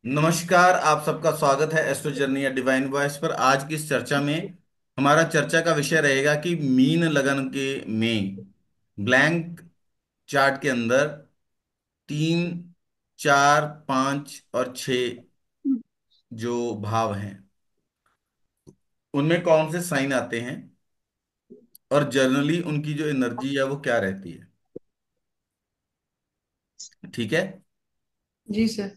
नमस्कार, आप सबका स्वागत है एस्ट्रो जर्नी या डिवाइन वॉइस पर। आज की इस चर्चा में हमारा चर्चा का विषय रहेगा कि मीन लगन के में ब्लैंक चार्ट के अंदर 3, 4, 5 और 6 जो भाव हैं उनमें कौन से साइन आते हैं और जनरली उनकी जो एनर्जी है वो क्या रहती है। ठीक है। जी सर।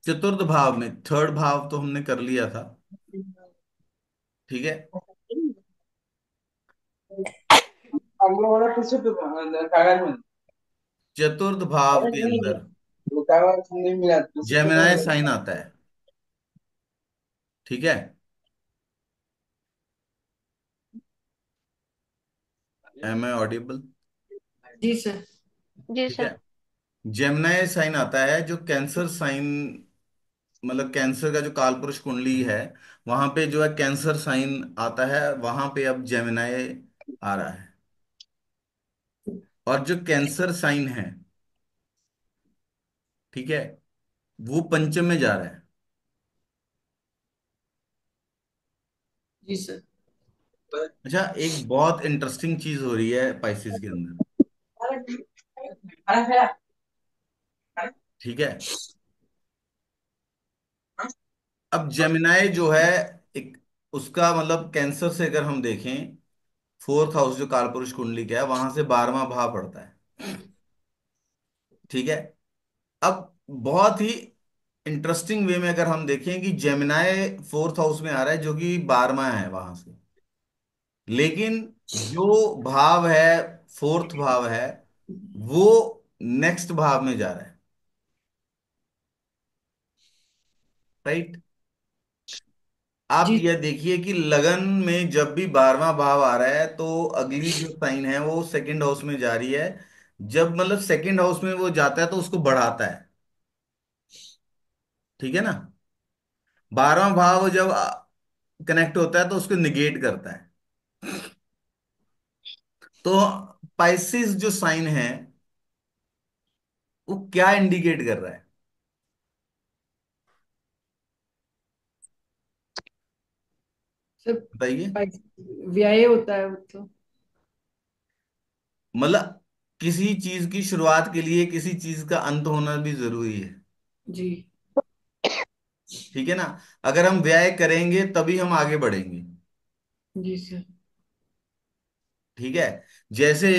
चतुर्थ भाव में थर्ड भाव तो हमने कर लिया था। ठीक है। Allora questo cagare चतुर्थ भाव के नहीं अंदर वो कागज नहीं मिला तो सब तो जेमिनाई कर साइन आता है। ठीक है। Am I audible? जी सर। जी ठीक है। सर। जेमिनाई साइन आता है जो कैंसर साइन, मतलब कैंसर का जो कालपुरुष कुंडली है वहां पे जो है कैंसर साइन आता है, वहां पे अब जेमिनाई आ रहा है। और जो कैंसर साइन है, ठीक है, वो पंचम में जा रहा है। जी सर। अच्छा, एक बहुत इंटरेस्टिंग चीज हो रही है पाइसेस के अंदर। ठीक है। अब जेमिनाई जो है, एक उसका मतलब कैंसर से अगर हम देखें, फोर्थ हाउस जो कालपुरुष कुंडली का है वहां से 12वां भाव पड़ता है। ठीक है। अब बहुत ही इंटरेस्टिंग वे में अगर हम देखें कि जेमिनाई फोर्थ हाउस में आ रहा है जो कि 12वां है वहां से, लेकिन जो भाव है, फोर्थ भाव है, वो नेक्स्ट भाव में जा रहा है। राइट। आप जी यह देखिए कि लगन में जब भी 12वां भाव आ रहा है तो अगली जो साइन है वो सेकंड हाउस में जा रही है। जब मतलब सेकंड हाउस में वो जाता है तो उसको बढ़ाता है। ठीक है ना। 12वां भाव जब कनेक्ट होता है तो उसको निगेट करता है। तो पाइसिस जो साइन है वो क्या इंडिकेट कर रहा है, सर। बताइए। व्याय होता है वो तो। मतलब किसी चीज की शुरुआत के लिए किसी चीज का अंत होना भी जरूरी है। जी। ठीक है ना। अगर हम व्यय करेंगे तभी हम आगे बढ़ेंगे। जी सर। ठीक है। जैसे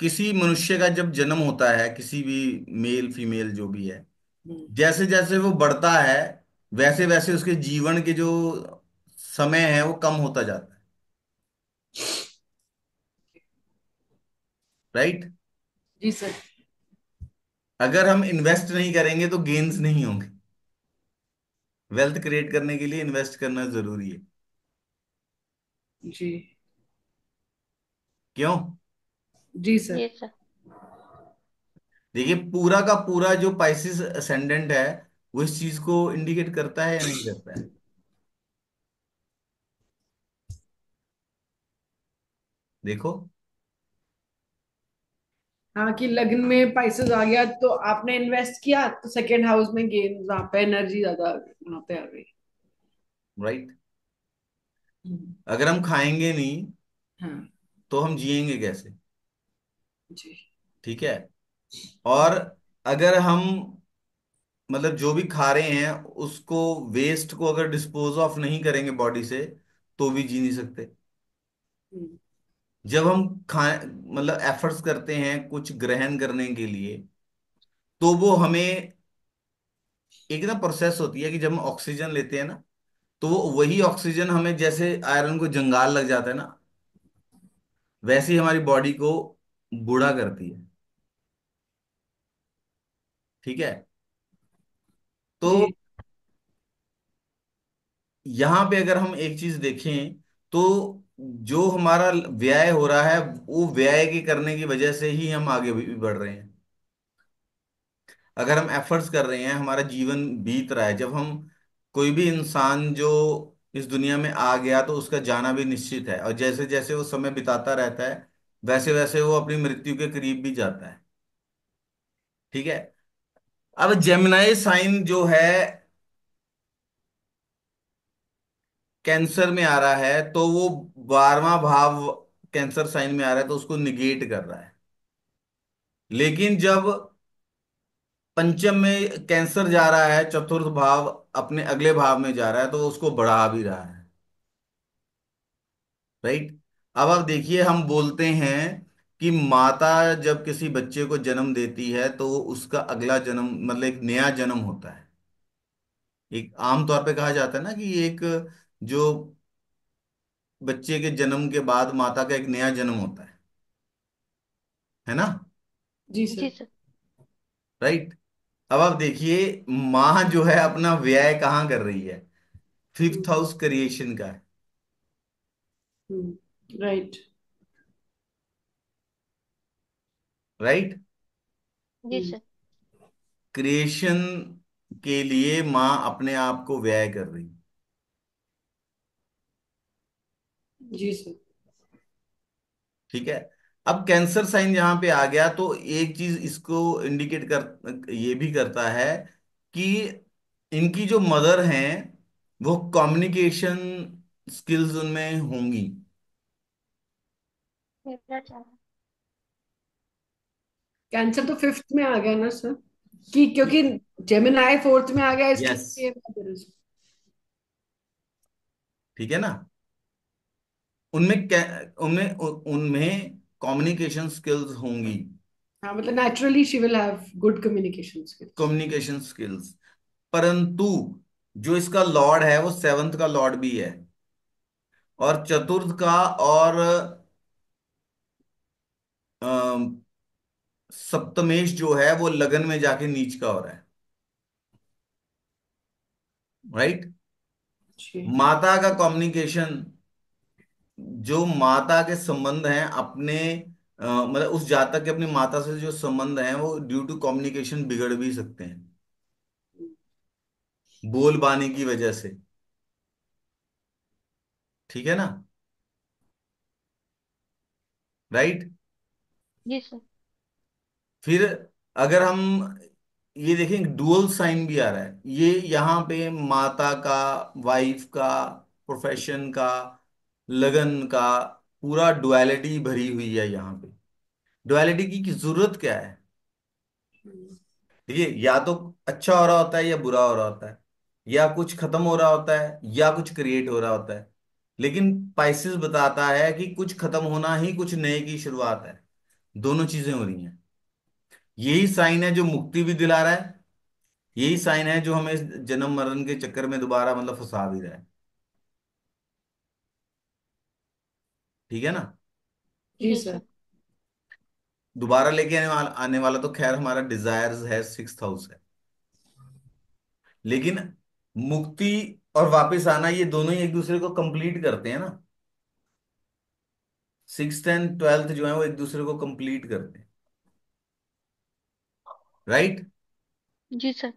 किसी मनुष्य का जब जन्म होता है, किसी भी मेल फीमेल जो भी है, हम्म। जैसे जैसे वो बढ़ता है वैसे वैसे उसके जीवन के जो समय है वो कम होता जाता है। राइट। जी सर। अगर हम इन्वेस्ट नहीं करेंगे तो गेन्स नहीं होंगे। वेल्थ क्रिएट करने के लिए इन्वेस्ट करना जरूरी है। जी। क्यों? जी सर। जी सर। देखिए, पूरा का पूरा जो पाइसिस असेंडेंट है वो इस चीज को इंडिकेट करता है या नहीं करता है। देखो। हाँ कि लग्न में पैसेस आ गया तो आपने इन्वेस्ट किया तो सेकेंड हाउस में गेन वहां पे एनर्जी ज्यादा वहां पे आ गई। राइट। हम्म। अगर हम खाएंगे नहीं हाँ। तो हम जिएंगे कैसे। जी। ठीक है। और अगर हम मतलब जो भी खा रहे हैं उसको, वेस्ट को अगर डिस्पोज ऑफ नहीं करेंगे बॉडी से तो भी जी नहीं सकते। हम्म। जब हम खाए मतलब एफर्ट्स करते हैं कुछ ग्रहण करने के लिए, तो वो हमें एक ना प्रोसेस होती है कि जब हम ऑक्सीजन लेते हैं ना, तो वो वही ऑक्सीजन हमें, जैसे आयरन को जंगाल लग जाता है ना, वैसे ही हमारी बॉडी को बूढ़ा करती है। ठीक है। तो जी। यहां पे अगर हम एक चीज देखें तो जो हमारा व्यय हो रहा है, वो व्यय के करने की वजह से ही हम आगे भी बढ़ रहे हैं। अगर हम एफर्ट्स कर रहे हैं, हमारा जीवन बीत रहा है, जब हम, कोई भी इंसान जो इस दुनिया में आ गया तो उसका जाना भी निश्चित है, और जैसे जैसे वो समय बिताता रहता है वैसे वैसे वो अपनी मृत्यु के करीब भी जाता है। ठीक है। अब जेमिनाई साइन जो है कैंसर में आ रहा है, तो वो 12वां भाव कैंसर साइन में आ रहा है, तो उसको निगेट कर रहा है। लेकिन जब पंचम में कैंसर जा रहा है, चतुर्थ भाव अपने अगले भाव में जा रहा है, तो उसको बढ़ा भी रहा है। राइट। अब आप देखिए, हम बोलते हैं कि माता जब किसी बच्चे को जन्म देती है तो उसका अगला जन्म, मतलब एक नया जन्म होता है। एक आम तौर पे कहा जाता है ना कि एक, जो बच्चे के जन्म के बाद माता का एक नया जन्म होता है ना। जी जी सर। सर। राइट। अब आप देखिए, माँ जो है अपना व्यय कहाँ कर रही है? फिफ्थ हम्म। हाउस क्रिएशन का है। राइट। राइट। जी सर। क्रिएशन के लिए माँ अपने आप को व्यय कर रही है। जी सर। ठीक है। अब कैंसर साइन यहाँ पे आ गया, तो एक चीज इसको इंडिकेट कर, ये भी करता है कि इनकी जो मदर हैं वो कम्युनिकेशन स्किल्स उनमें होंगी। मेरा चाह। कैंसर तो फिफ्थ में आ गया ना सर, कि क्योंकि जेमिनाई फोर्थ में आ गया यस। इसलिए mother is- ठीक है ना। उनमें उनमें उनमें कम्युनिकेशन स्किल्स होंगी। हाँ, मतलब naturally she will have good communication skills. Communication skills. परंतु जो इसका लॉर्ड है वो सेवंथ का लॉर्ड भी है, और चतुर्थ का, और अम, सप्तमेश जो है वो लगन में जाके नीच का हो रहा है। राइट। जी। माता का कम्युनिकेशन, जो माता के संबंध हैं अपने, मतलब उस जातक के अपनी माता से जो संबंध हैं वो ड्यू टू कम्युनिकेशन बिगड़ भी सकते हैं, बोलबानी की वजह से। ठीक है ना। राइट। जी सर। फिर अगर हम ये देखें, डुअल साइन भी आ रहा है, ये यहाँ पे माता का, वाइफ का, प्रोफेशन का, लगन का, पूरा डुअलिटी भरी हुई है यहाँ पे। डुअलिटी की जरूरत क्या है? देखिए, या तो अच्छा हो रहा होता है या बुरा हो रहा होता है, या कुछ खत्म हो रहा होता है या कुछ क्रिएट हो रहा होता है। लेकिन पाइसेस बताता है कि कुछ खत्म होना ही कुछ नए की शुरुआत है। दोनों चीजें हो रही हैं। यही साइन है जो मुक्ति भी दिला रहा है, यही साइन है जो हमें इस जन्म मरण के चक्कर में दोबारा मतलब फंसा भी रहा है। ठीक है ना। जी जी सर। सर। दोबारा लेके आने वाला तो खैर हमारा डिजायर्स है, सिक्स्थ हाउस है। लेकिन मुक्ति और वापस आना, ये दोनों ही एक दूसरे को कंप्लीट करते हैं ना। सिक्स्थ एंड ट्वेल्थ जो है वो एक दूसरे को कंप्लीट करते हैं। राइट। जी सर।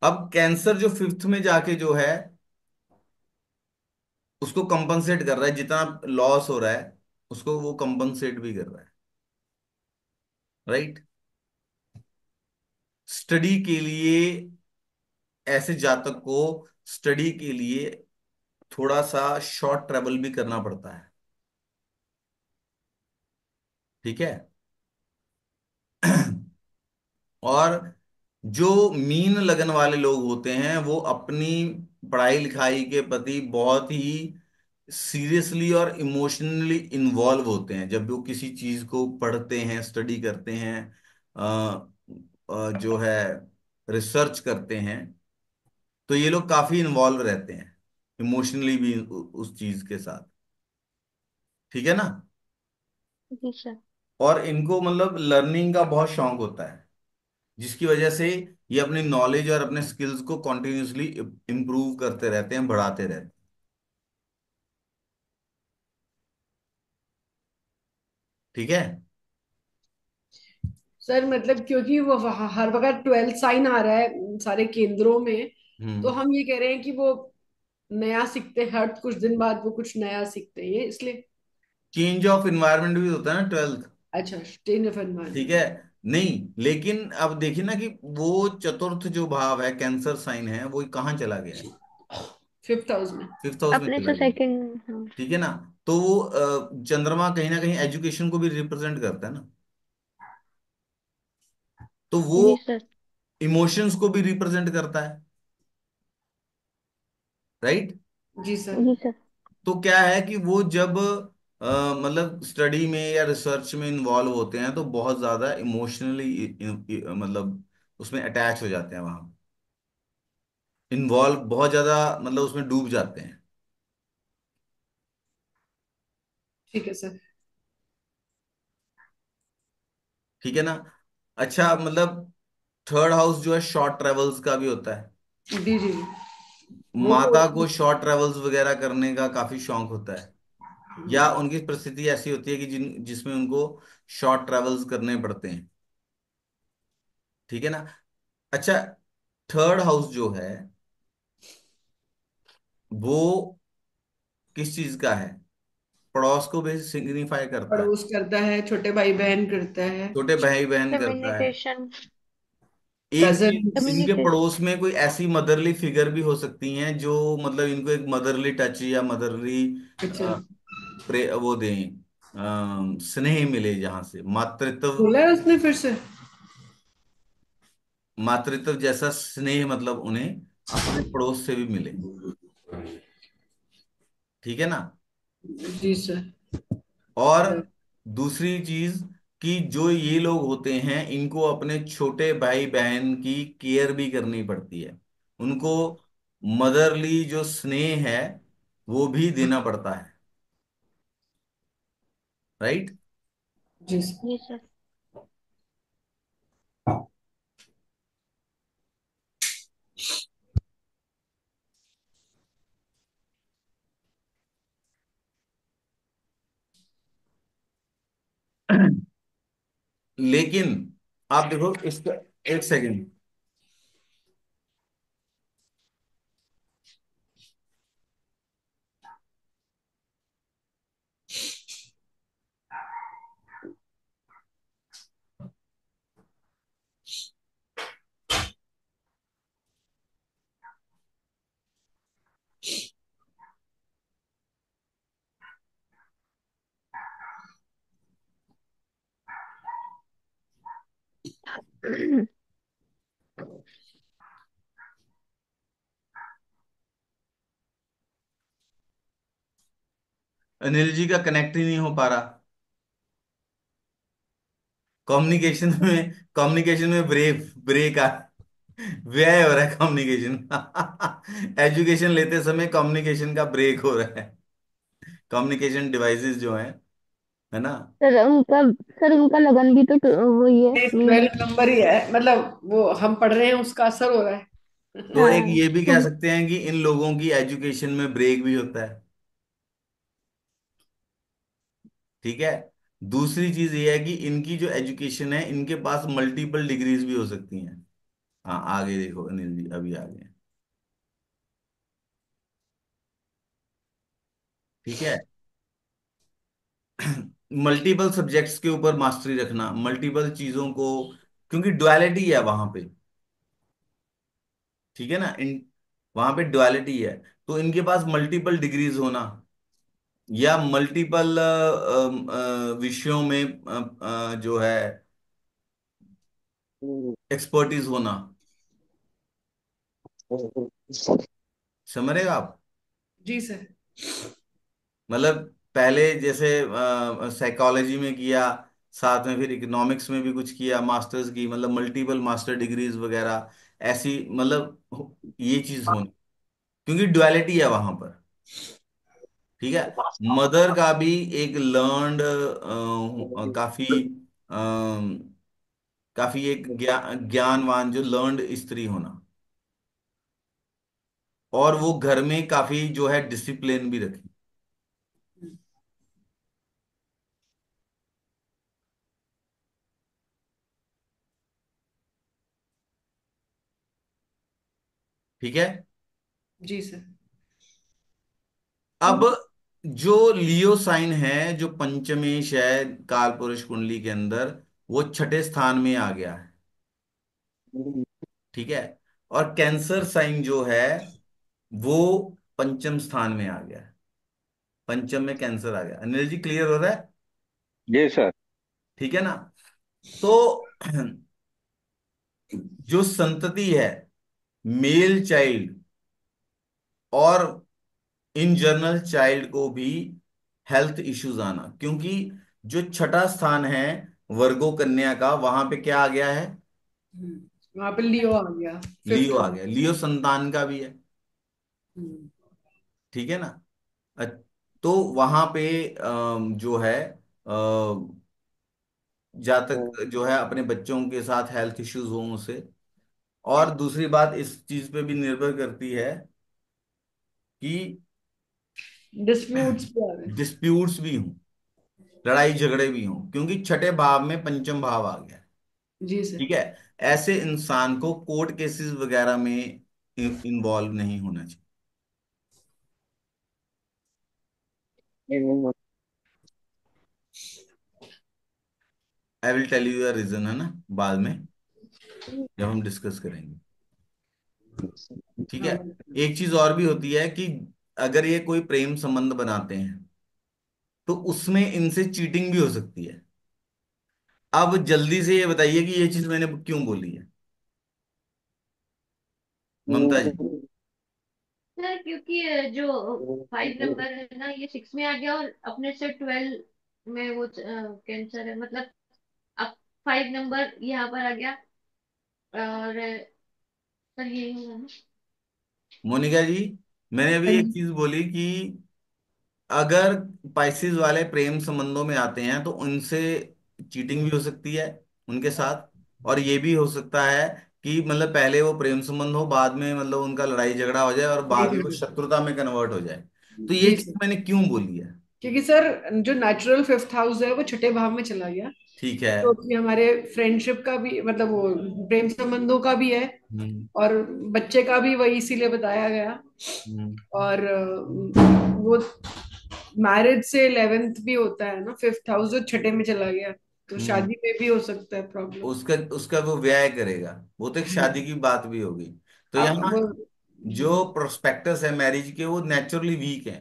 अब कैंसर जो फिफ्थ में जाके जो है उसको कंपनसेट कर रहा है, जितना लॉस हो रहा है उसको वो कंपनसेट भी कर रहा है। राइट। स्टडी के लिए, ऐसे जातक को स्टडी के लिए थोड़ा सा शॉर्ट ट्रेवल भी करना पड़ता है। ठीक है। और जो मीन लगन वाले लोग होते हैं वो अपनी पढ़ाई लिखाई के प्रति बहुत ही सीरियसली और इमोशनली इन्वॉल्व होते हैं। जब वो किसी चीज को पढ़ते हैं, स्टडी करते हैं, जो है रिसर्च करते हैं, तो ये लोग काफी इन्वॉल्व रहते हैं इमोशनली भी उस चीज के साथ। ठीक है ना। जी सर। और इनको मतलब लर्निंग का बहुत शौक होता है। जिसकी वजह से ये अपनी नॉलेज और अपने स्किल्स को कॉन्टिन्यूसली इम्प्रूव करते रहते हैं, बढ़ाते रहते हैं। ठीक है। सर मतलब क्योंकि वो हर वक्त 12th साइन आ रहा है सारे केंद्रों में, तो हम्म। हम ये कह रहे हैं कि वो नया सीखते हैं, हर कुछ दिन बाद वो कुछ नया सीखते हैं, ये इसलिए। चेंज ऑफ इन्वायरमेंट भी होता है ना 12th। अच्छा, स्टेन ऑफ ठीक है। एनवायरनमेंट। नहीं, लेकिन अब देखिए ना कि वो चतुर्थ जो भाव है, कैंसर साइन है, वो कहाँ चला गया है? 5th हाउस में। फिफ्थ हाउस में अपने चला से गया। सेकंड, हाँ। ठीक है ना। तो वो चंद्रमा कहीं ना कहीं एजुकेशन को भी रिप्रेजेंट करता है ना। तो वो जी सर। इमोशंस को भी रिप्रेजेंट करता है। राइट। जी सर। जी सर। तो क्या है कि वो जब मतलब स्टडी में या रिसर्च में इन्वॉल्व होते हैं तो बहुत ज्यादा इमोशनली मतलब उसमें अटैच हो जाते हैं, वहां इन्वॉल्व बहुत ज्यादा, मतलब उसमें डूब जाते हैं। ठीक है सर। ठीक है ना। अच्छा, मतलब थर्ड हाउस जो है शॉर्ट ट्रेवल्स का भी होता है। जी जी जी। वो तो माता को शॉर्ट ट्रेवल्स वगैरह करने का काफी शौक होता है, या उनकी परिस्थिति ऐसी होती है कि जिसमें उनको शॉर्ट ट्रेवल्स करने पड़ते हैं। ठीक है ना। अच्छा, थर्ड हाउस जो है वो किस चीज का है? पड़ोस को भी सिग्निफाई करता है। पड़ोस करता है, छोटे भाई बहन करता है, छोटे भाई बहन करता है। कम्युनिकेशन। एक चीज, कजन्स। इनके कम्युनिकेशन। पड़ोस में कोई ऐसी मदरली फिगर भी हो सकती हैं जो मतलब इनको एक मदरली टच या मदरली अच्छा, वो दें, स्नेह मिले, जहां से मातृत्व, बोला है उसने फिर से। मातृत्व जैसा स्नेह मतलब उन्हें अपने पड़ोस से भी मिले। ठीक है ना। जी सर। और दूसरी चीज कि जो ये लोग होते हैं इनको अपने छोटे भाई बहन की केयर भी करनी पड़ती है। उनको मदरली जो स्नेह है वो भी देना पड़ता है। राइट। जी सर। जी सर। लेकिन आप देखो इसका, एक सेकंड। अनिल जी का कनेक्ट ही नहीं हो पा रहा। कम्युनिकेशन में ब्रेक ब्रेक आ, व्यय हो रहा है कम्युनिकेशन का। एजुकेशन लेते समय कम्युनिकेशन का ब्रेक हो रहा है। कम्युनिकेशन डिवाइसेस जो हैं, है ना। सर उनका लगन भी तो वही है, मेन। 12 नंबर ही है, मतलब वो हम पढ़ रहे हैं उसका असर हो रहा है। तो एक हाँ। ये भी कह सकते हैं कि इन लोगों की एजुकेशन में ब्रेक भी होता है। ठीक है। दूसरी चीज ये है कि इनकी जो एजुकेशन है, इनके पास मल्टीपल डिग्रीज भी हो सकती हैं। हाँ, आगे देखो अनिल जी, अभी आगे। ठीक है। मल्टीपल सब्जेक्ट्स के ऊपर मास्टरी रखना, मल्टीपल चीजों को, क्योंकि डुअलिटी है वहां पे। ठीक है ना। वहां पे डुअलिटी है, तो इनके पास मल्टीपल डिग्रीज होना या मल्टीपल विषयों में जो है एक्सपर्टीज होना। समझ रहे हो आप? जी सर। मतलब पहले जैसे साइकोलॉजी में किया, साथ में फिर इकोनॉमिक्स में भी कुछ किया, मास्टर्स की, मतलब मल्टीपल मास्टर डिग्रीज वगैरह, ऐसी मतलब ये चीज होनी, क्योंकि डुअलिटी है वहां पर। ठीक है। मदर का भी एक लर्नड काफी काफी एक ज्ञानवान, जो लर्नड स्त्री होना, और वो घर में काफी जो है डिसिप्लिन भी रखे। ठीक है। जी सर। अब जो लियो साइन है, जो पंचमेश है काल पुरुष कुंडली के अंदर, वो छठे स्थान में आ गया है। ठीक है। और कैंसर साइन जो है वो पंचम स्थान में आ गया है। पंचम में कैंसर आ गया। अनिल जी, क्लियर हो रहा है? जी सर। ठीक है ना? तो जो संतति है, मेल चाइल्ड और इन जनरल चाइल्ड को भी हेल्थ इश्यूज आना, क्योंकि जो छठा स्थान है वर्गो कन्या का, वहां पे क्या आ गया है? वहां पे लियो आ गया, फिफ्थ लियो आ हाउस। गया। लियो संतान का भी है। हम्म। ठीक है ना? अ- तो वहां पे जो है जातक जो है अपने बच्चों के साथ हेल्थ इश्यूज हों उसे। और दूसरी बात इस चीज पे भी निर्भर करती है कि डिस्प्यूट्स भी आ गए। डिस्प्यूट्स भी हों, लड़ाई झगड़े भी हों, क्योंकि छठे भाव में पंचम भाव आ गया है। जी सर। ठीक है। ऐसे इंसान को कोर्ट केसेस वगैरह में इन्वॉल्व नहीं होना चाहिए। I will tell you the reason, है ना, बाद में जब हम डिस्कस करेंगे। ठीक है। हाँ। एक चीज और भी होती है कि अगर ये कोई प्रेम संबंध बनाते हैं तो उसमें इनसे चीटिंग भी हो सकती है। अब जल्दी से ये बताइए कि ये चीज मैंने क्यों बोली है, ममता जी? सर क्योंकि जो 5 नंबर है ना, ये 6 में आ गया और अपने से 12 में वो कैंसर है, मतलब अब 5 नंबर यहाँ पर आ गया। और सर यही होगा ना। मोनिका जी, मैंने हाँ अभी एक जी। चीज बोली कि अगर पाइसेस वाले प्रेम संबंधों में आते हैं तो उनसे चीटिंग भी हो सकती है उनके साथ। और ये भी हो सकता है कि मतलब पहले वो प्रेम संबंध हो, बाद में मतलब उनका लड़ाई झगड़ा हो जाए और जी बाद में वो सर। शत्रुता में कन्वर्ट हो जाए। तो ये जी चीज सर। मैंने क्यों बोली है? क्योंकि सर जो नेचुरल फिफ्थ हाउस है वो छठे भाव में चला गया। ठीक है। तो कि हमारे फ्रेंडशिप का भी मतलब वो प्रेम संबंधों का भी है। हम्म। और बच्चे का भी वही इसीलिए बताया गया। हम्म। और वो मैरिज से 11th भी होता है ना, फिफ्थ हाउस जो छठे में चला गया। तो हम्म। शादी में भी हो सकता है प्रॉब्लम। उसका उसका वो व्यय करेगा, वो तो एक शादी की बात भी होगी। तो अब यहाँ वो। जो प्रोस्पेक्टस है मैरिज के वो नेचुरली वीक है।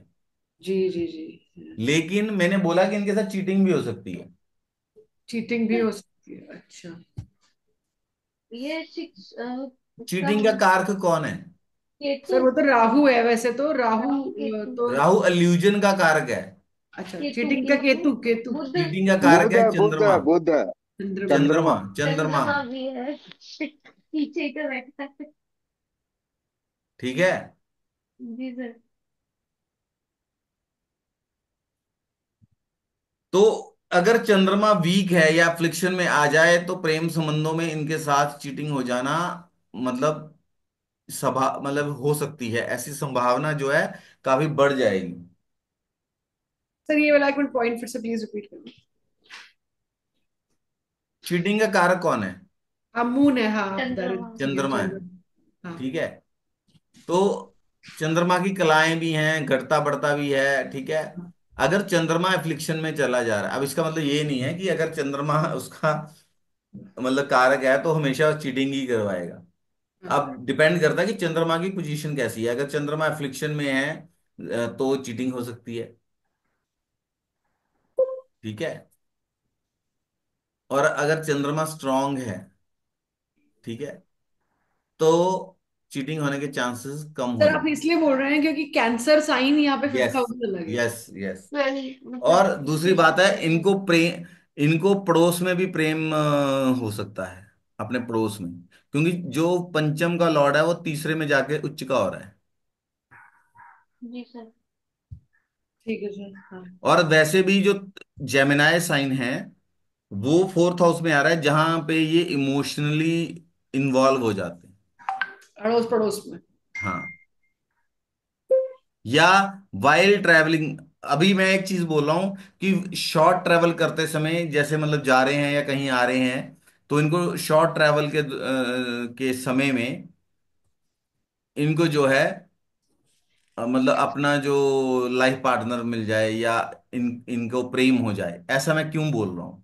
जी जी जी। लेकिन मैंने बोला कि इनके साथ चीटिंग भी हो सकती है। चीटिंग भी सर हो सकती है, अच्छा। ये 6 उसका चीटिंग का कारक कौन है? केतु। सर वो तो राहु है, वैसे तो राहु राहु केतु। तो। राहु अल्यूजन का कारक है। अच्छा, केतु चीटिंग का केतु केतु केतु। बुध। चीटिंग का कारक बुध है है, बुध चंद्रमा। है, बुध है। चंद्रमा। चंद्रमा। चंद्रमा। चंद्रमा। चंद्रमा भी है। पीछे ही तो बैठा है। ठीक है। जी सर। तो अगर चंद्रमा वीक है या अफ्लिक्शन में आ जाए तो प्रेम संबंधों में इनके साथ चीटिंग हो जाना मतलब सभा मतलब हो सकती है, ऐसी संभावना जो है काफी बढ़ जाएगी। सर ये वाला एक मिनट पॉइंट फिर से प्लीज रिपीट करना। चीटिंग का कारक कौन है? हाँ, मून है, हाँ आप बता रहे चंद्रमा। थे, ठीक है, चंद्रमा है। चंद्रमा। हाँ। ठीक है। तो चंद्रमा की कलाएं भी हैं, घटता बढ़ता भी है। ठीक है। अगर चंद्रमा एफ्लिक्शन में चला जा रहा है, अब इसका मतलब ये नहीं है कि अगर चंद्रमा उसका मतलब कारक है तो हमेशा चीटिंग ही करवाएगा। हाँ। अब डिपेंड करता है कि चंद्रमा की पोजीशन कैसी है। अगर चंद्रमा एफ्लिक्शन में है तो चीटिंग हो सकती है। ठीक है। और अगर चंद्रमा स्ट्रांग है, ठीक है, तो चीटिंग होने के चांसेस कम हो सर आप जाते हैं। इसलिए बोल रहे हैं क्योंकि कैंसर साइन यहाँ पे फिफ्थ यस। हाउस में लगे। यस। यस। वही मतलब और दूसरी इससे बात है, शिफ्ट होता है। इनको पड़ोस में भी प्रेम हो सकता है, अपने पड़ोस में। क्योंकि जो पंचम का लॉर्ड है वो तीसरे में जाके उच्च का हो रहा है। जी सर। ठीक है सर, हाँ। और वैसे भी जो जेमिनाई साइन है वो फोर्थ हाउस में आ रहा है जहां पे ये इमोशनली इन्वॉल्व हो जाते हैं। अड़ोस पड़ोस में। हाँ, या वाइल ट्रैवलिंग। अभी मैं एक चीज बोल रहा हूं कि शॉर्ट ट्रैवल करते समय, जैसे मतलब जा रहे हैं या कहीं आ रहे हैं, तो इनको शॉर्ट ट्रैवल के समय में इनको जो है मतलब अपना जो लाइफ पार्टनर मिल जाए, या इनको प्रेम हो जाए। ऐसा मैं क्यों बोल रहा हूँ?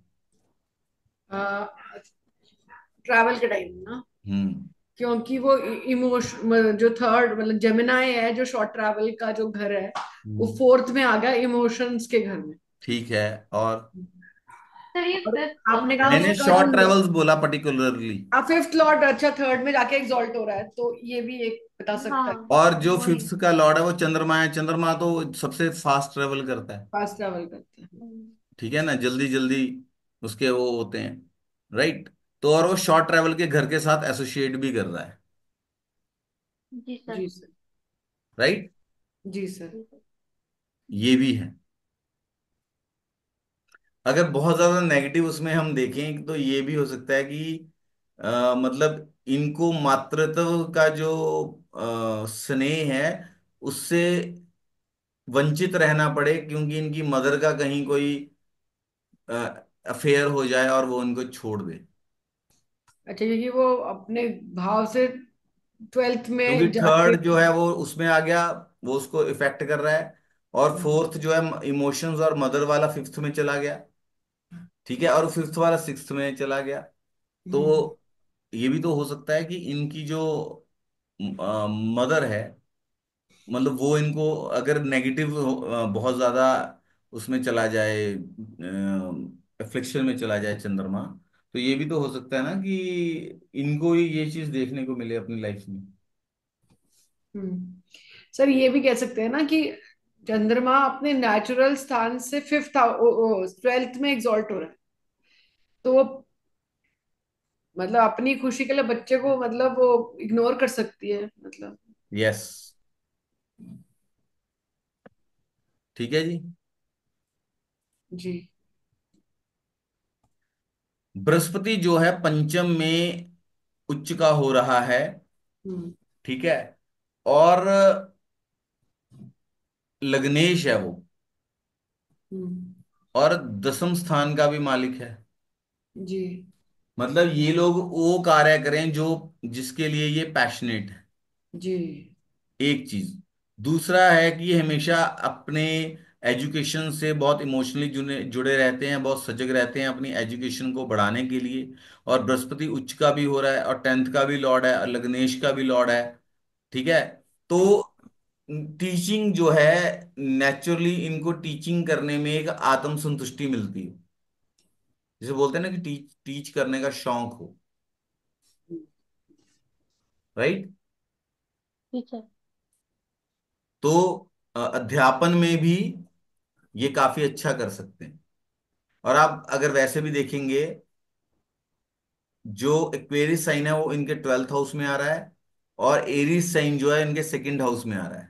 ट्रैवल के टाइम ना, हम्म। क्योंकि वो इमोशन, जो थर्ड मतलब जेमिनाई है, जो शॉर्ट ट्रैवल का जो घर है, वो हम्म। फोर्थ में आ गया इमोशंस के घर में। ठीक है। और सर ये और फिफ्थ आपने कहा मैंने उसका शॉर्ट जो ट्रेवल्स बोला पर्टिकुलरली। फिफ्थ लॉर्ड, अच्छा थर्ड में जाके एग्जॉल्ट हो रहा है, तो ये भी एक बता सकता है। हाँ और जो वही। फिफ्थ का लॉर्ड है वो चंद्रमा है। चंद्रमा तो सबसे फास्ट ट्रेवल करता है। फास्ट ट्रैवल करते हैं। ठीक है ना, जल्दी जल्दी उसके वो होते हैं। राइट। तो और वो शॉर्ट ट्रेवल के घर के साथ एसोसिएट भी कर रहा है। जी सर। जी सर। राइट। जी सर। ये भी है। अगर बहुत ज्यादा नेगेटिव उसमें हम देखें तो ये भी हो सकता है कि मतलब इनको मातृत्व का जो स्नेह है उससे वंचित रहना पड़े, क्योंकि इनकी मदर का कहीं कोई अफेयर हो जाए और वो उनको छोड़ दे। अच्छा, क्योंकि वो अपने भाव से ट्वेल्थ क्योंकि में जाके। थर्ड जो है वो उसमें आ गया, वो उसको इफेक्ट कर रहा है। और फोर्थ जो है इमोशंस और मदर वाला फिफ्थ में चला गया। ठीक है, और फिफ्थ वाला सिक्स्थ में चला गया। तो ये भी तो हो सकता है कि इनकी जो मदर है, मतलब वो इनको अगर नेगेटिव बहुत ज्यादा उसमें चला जाए, एफ्लिक्शन में चला जाए चंद्रमा, तो ये भी तो हो सकता है ना कि इनको ही ये चीज देखने को मिले अपनी लाइफ में। सर ये भी कह सकते हैं ना कि चंद्रमा अपने नेचुरल स्थान से फिफ्थ ट्वेल्थ में एग्जॉल्ट हो रहा है, तो वो मतलब अपनी खुशी के लिए बच्चे को मतलब वो इग्नोर कर सकती है मतलब। यस। ठीक है जी। जी। बृहस्पति जो है पंचम में उच्च का हो रहा है। हम्म। ठीक है। और लग्नेश है वो, हम्म। और दसम स्थान का भी मालिक है। जी। मतलब ये लोग वो कार्य करें जो जिसके लिए ये पैशनेट है। जी। एक चीज। दूसरा है कि ये हमेशा अपने एजुकेशन से बहुत इमोशनली जुड़े जुड़े रहते हैं, बहुत सजग रहते हैं अपनी एजुकेशन को बढ़ाने के लिए। और बृहस्पति उच्च का भी हो रहा है, और टेंथ का भी लॉर्ड है, और लग्नेश का भी लॉर्ड है। ठीक है। तो टीचिंग जो है, नेचुरली इनको टीचिंग करने में एक आत्म संतुष्टि मिलती है। जिसे बोलते हैं ना कि टीच टीच करने का शौक हो। राइट। टीचर। तो अध्यापन में भी ये काफी अच्छा कर सकते हैं। और आप अगर वैसे भी देखेंगे, जो एक्वेरियस साइन है वो इनके ट्वेल्थ हाउस में आ रहा है, और एरीज साइन जो है इनके सेकंड हाउस में आ रहा है।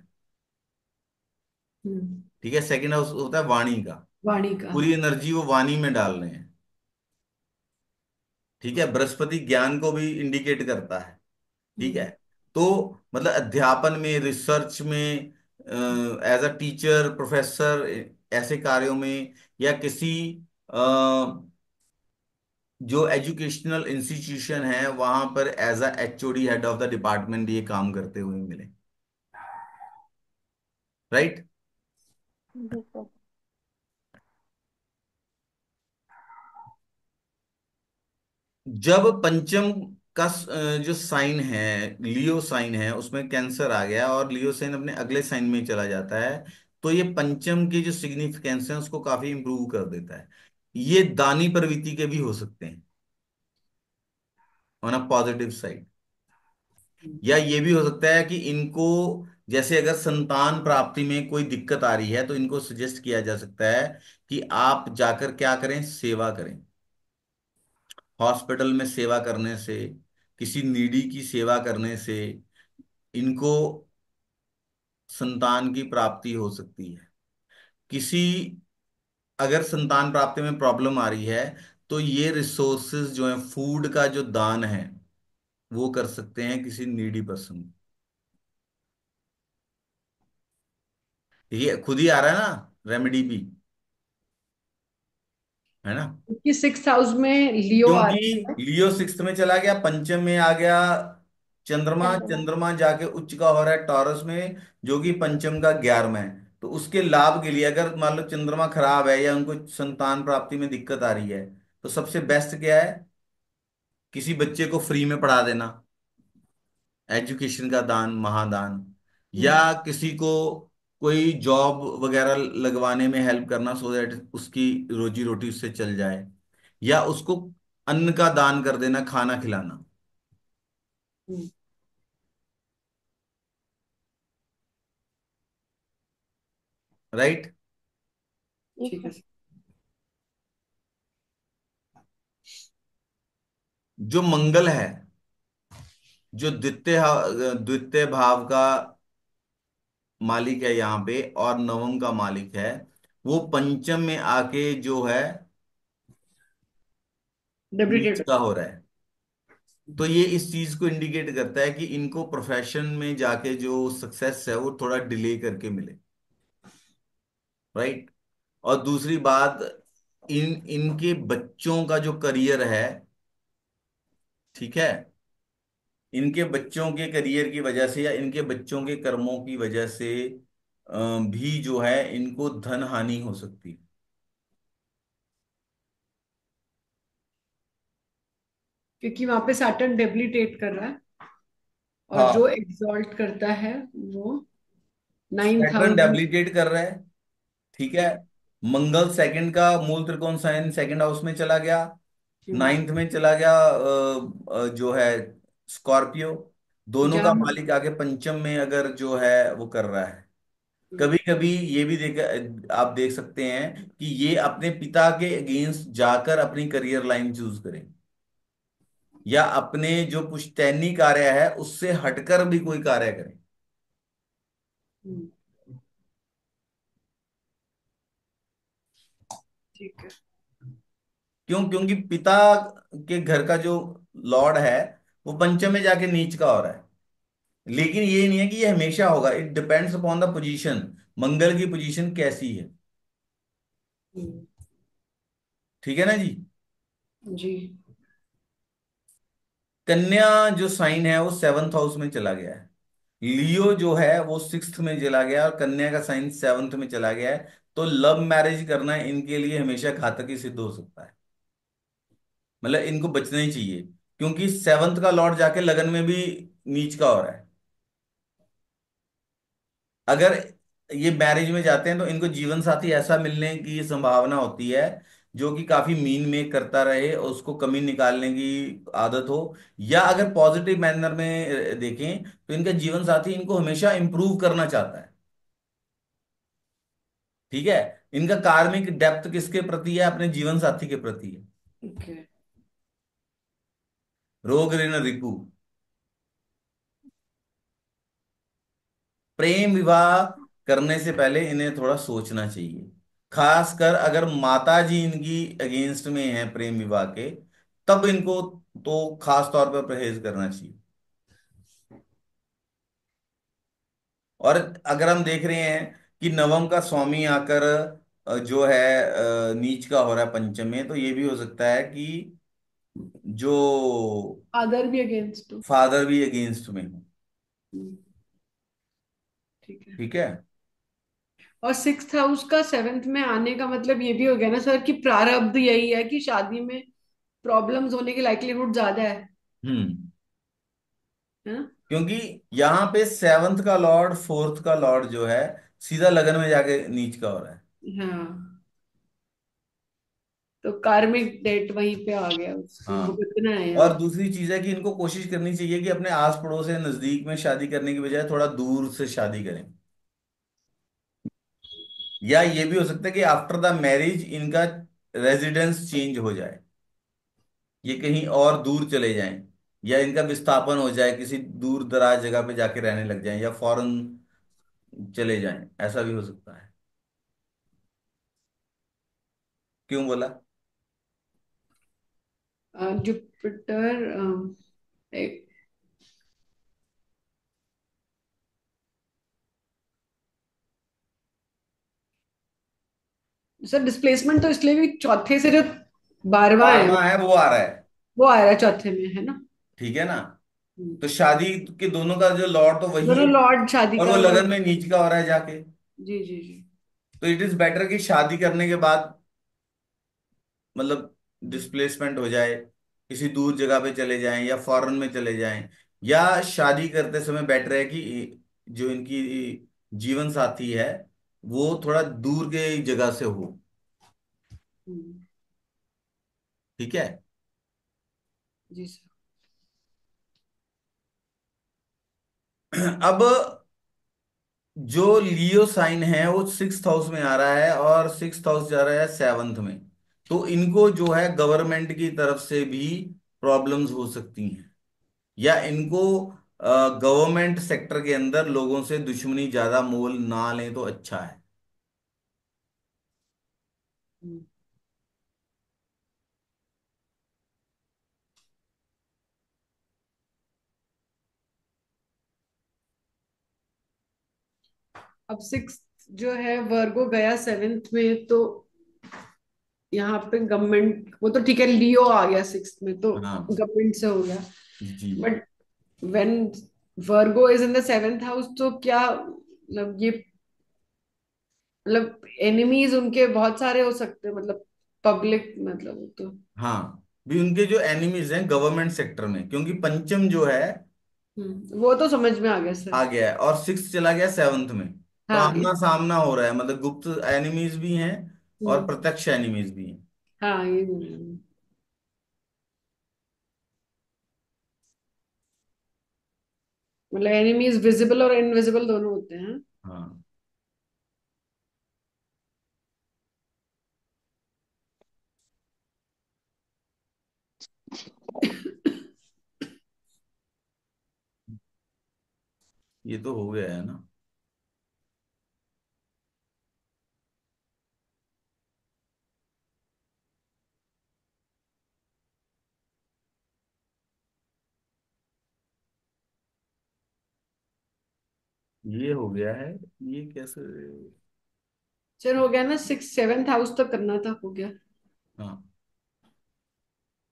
हम्म। ठीक है, सेकंड हाउस होता है वाणी का। वाणी का, पूरी हाँ। एनर्जी वो वाणी में डाल रहे हैं। ठीक है, बृहस्पति ज्ञान को भी इंडिकेट करता है। ठीक है। हम्म। तो मतलब अध्यापन में, रिसर्च में, एज अ टीचर, प्रोफेसर, ऐसे कार्यों में, या किसी जो एजुकेशनल इंस्टीट्यूशन है वहां पर as a HOD, head of the department, ये काम करते हुए मिले। राइट। जी सर। जब पंचम का जो साइन है, लियो साइन है, उसमें कैंसर आ गया और लियो साइन अपने अगले साइन में चला जाता है, तो ये पंचम की जो सिग्निफिकेंस है उसको काफी इंप्रूव कर देता है। ये दानी प्रवृत्ति के भी हो सकते हैं ऑन अ पॉजिटिव साइड। या ये भी हो सकता है कि इनको, जैसे अगर संतान प्राप्ति में कोई दिक्कत आ रही है, तो इनको सजेस्ट किया जा सकता है कि आप जाकर क्या करें, सेवा करें। हॉस्पिटल में सेवा करने से, किसी नीडी की सेवा करने से इनको संतान की प्राप्ति हो सकती है। किसी, अगर संतान प्राप्ति में प्रॉब्लम आ रही है, तो ये रिसोर्सेज जो है, फूड का जो दान है, वो कर सकते हैं किसी नीडी पर्सन। ये खुद ही आ रहा है ना रेमेडी भी, है ना। क्योंकि 6th हाउस में लियो आ क्योंकि रहा है। लियो सिक्स्थ में चला गया, पंचम में आ गया चंद्रमा, चंद्रमा। चंद्रमा जाके उच्च का हो रहा है टॉरस में, जो कि पंचम का 11वां है। तो उसके लाभ के लिए, अगर मान लो चंद्रमा खराब है या उनको संतान प्राप्ति में दिक्कत आ रही है, तो सबसे बेस्ट क्या है, किसी बच्चे को फ्री में पढ़ा देना, एजुकेशन का दान, महादान। या हम्म। किसी को कोई जॉब वगैरह लगवाने में हेल्प करना, सो दैट उसकी रोजी रोटी उससे चल जाए। या उसको अन्न का दान कर देना, खाना खिलाना। हम्म। राइट। ठीक ठीक है। है। जो मंगल है, जो द्वितीय भाव का मालिक है यहाँ पे, और नवम का मालिक है, वो पंचम में आके जो है नीच डेबिलिटेड। का हो रहा है। तो ये इस चीज को इंडिकेट करता है कि इनको प्रोफेशन में जाके जो सक्सेस है वो थोड़ा डिले करके मिले। राइट। और दूसरी बात, इनके बच्चों का जो करियर है, ठीक है, इनके बच्चों के करियर की वजह से या इनके बच्चों के कर्मों की वजह से भी जो है इनको धन हानि हो सकती है। क्योंकि वहां पे सैटर्न डेबिलिटेट कर रहा है, और जो हाँ, एग्जॉल्ट करता है वो 9th सैटर्न हाउस में। डेबिलिटेट कर रहा है, ठीक है। मंगल सेकंड का मूल त्रिकोण साइन सेकंड हाउस में चला गया, हम्म। नाइन्थ में चला गया, जो है स्कॉर्पियो। दोनों का जहाँ। मालिक आगे पंचम में अगर जो है वो कर रहा है। हम्म। कभी कभी ये भी आप देख सकते हैं कि ये अपने पिता के अगेंस्ट जाकर अपनी करियर लाइन चूज करें, या अपने जो पुश्तैनी कार्य है उससे हटकर भी कोई कार्य करें। हम्म। ठीक है। क्यों? क्योंकि पिता के घर का जो लॉर्ड है वो पंचम में जाके नीच का हो रहा है। लेकिन ये नहीं है कि ये हमेशा होगा, it depends upon the position, Mangal की पोजीशन कैसी है। हम्म। ठीक है ना जी। जी। कन्या जो साइन है वो सेवंथ हाउस में चला गया है, लियो जो है वो सिक्स्थ में चला गया, और कन्या का साइन सेवंथ में चला गया है। तो लव मैरिज करना इनके लिए हमेशा घातक ही सिद्ध हो सकता है। मतलब इनको बचना ही चाहिए, क्योंकि सेवंथ का लॉर्ड जाके लगन में भी नीच का हो रहा है। अगर ये मैरिज में जाते हैं तो इनको जीवन साथी ऐसा मिलने की संभावना होती है जो कि काफी मीन मेक करता रहे और उसको कमी निकालने की आदत हो। या अगर पॉजिटिव मैनर में देखें तो इनका जीवन साथी इनको हमेशा इंप्रूव करना चाहता है। ठीक है। इनका कार्मिक डेप्थ किसके प्रति है? अपने जीवन साथी के प्रति है। ओके। रोग ऋण रिपु। प्रेम विवाह करने से पहले इन्हें थोड़ा सोचना चाहिए, खासकर अगर माता जी इनकी अगेंस्ट में है प्रेम विवाह के, तब इनको तो खास तौर पर परहेज करना चाहिए। और अगर हम देख रहे हैं कि नवम का स्वामी आकर जो है नीच का हो रहा है पंचम में, तो ये भी हो सकता है कि जो फादर भी अगेंस्ट हो। फादर भी अगेंस्ट में हो। हम्म। ठीक है। ठीक है। और 6th हाउस का 7th में आने का मतलब ये भी हो गया ना सर कि प्रारब्ध यही है कि शादी में प्रॉब्लम्स होने की लाइक्लीहुड ज्यादा हम्म। है ना। क्योंकि यहाँ पे सेवंथ का लॉर्ड, फोर्थ का लॉर्ड जो है सीधा लगन में जाके नीच का हो रहा है। हाँ। तो कार्मिक डेट वहीं पे आ गया, उसको हाँ। भुगतना है यहाँ और पे। दूसरी चीज है कि इनको कोशिश करनी चाहिए कि अपने आस पड़ोस से नजदीक में शादी करने की बजाय थोड़ा दूर से शादी करें। या ये भी हो सकता है कि आफ्टर द मैरिज इनका रेजिडेंस चेंज हो जाए, ये कहीं और दूर चले जाएं, या इनका विस्थापन हो जाए, किसी दूर दराज जगह पे जाके रहने लग जाएं, या फॉरेन चले जाएं, ऐसा भी हो सकता है। क्यों बोला? जुपिटर, सर डिस्प्लेसमेंट तो इसलिए भी चौथे से जो 12वां है 12वां है वो आ रहा है। वो आ रहा है चौथे में, है ना? ठीक है ना। हम्म। तो शादी के दोनों का जो लॉर्ड तो वही दोनों है, लॉर्ड शादी और का वो वो। लगन में नीच का हो रहा है जाके। जी जी जी। तो इट इज बेटर कि शादी करने के बाद मतलब डिस्प्लेसमेंट हो जाए, किसी दूर जगह पे चले जाएं या फॉरेन में चले जाएं, या शादी करते समय बेटर है कि जो इनकी जीवन साथी है वो थोड़ा दूर के जगह से हो। हम्म, ठीक है। जी सर। अब जो लियो साइन है वो 6th हाउस में आ रहा है, और 6th हाउस जा रहा है 7th में। तो इनको जो है गवर्नमेंट की तरफ से भी प्रॉब्लम्स हो सकती हैं, या इनको गवर्नमेंट सेक्टर के अंदर लोगों से दुश्मनी ज्यादा मोल ना लें तो अच्छा है। हम्म। अब सिक्स जो है वर्गो गया सेवेंथ में, तो यहाँ पे गवर्नमेंट वो तो ठीक है, लियो आ गया सिक्स में तो हाँ गवर्नमेंट से हो गया। जी। But when Virgo is in the seventh house, तो क्या मतलब ये, मतलब एनिमीज उनके बहुत सारे हो सकते हैं, मतलब पब्लिक, मतलब तो। हाँ, भी उनके जो एनिमीज हैं गवर्नमेंट सेक्टर में, क्योंकि पंचम जो है वो तो समझ में आ गया सर। आ गया है और 6th चला गया 7th में। तो हाँ आमना सामना हो रहा है, मतलब गुप्त एनिमीज भी हैं और हम्म, प्रत्यक्ष एनिमीज भी हैं। हाँ ये बोल रही हूँ। मतलब एनिमीज विजिबल और इनविजिबल दोनों होते हैं। हाँ, ये तो हो गया है ना। ये हो गया है। ये कैसे। चल हो गया ना, सिक्स सेवेंथ हाउस तक करना था, हो गया। हाँ।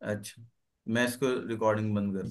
अच्छा, मैं इसको रिकॉर्डिंग बंद करूँ?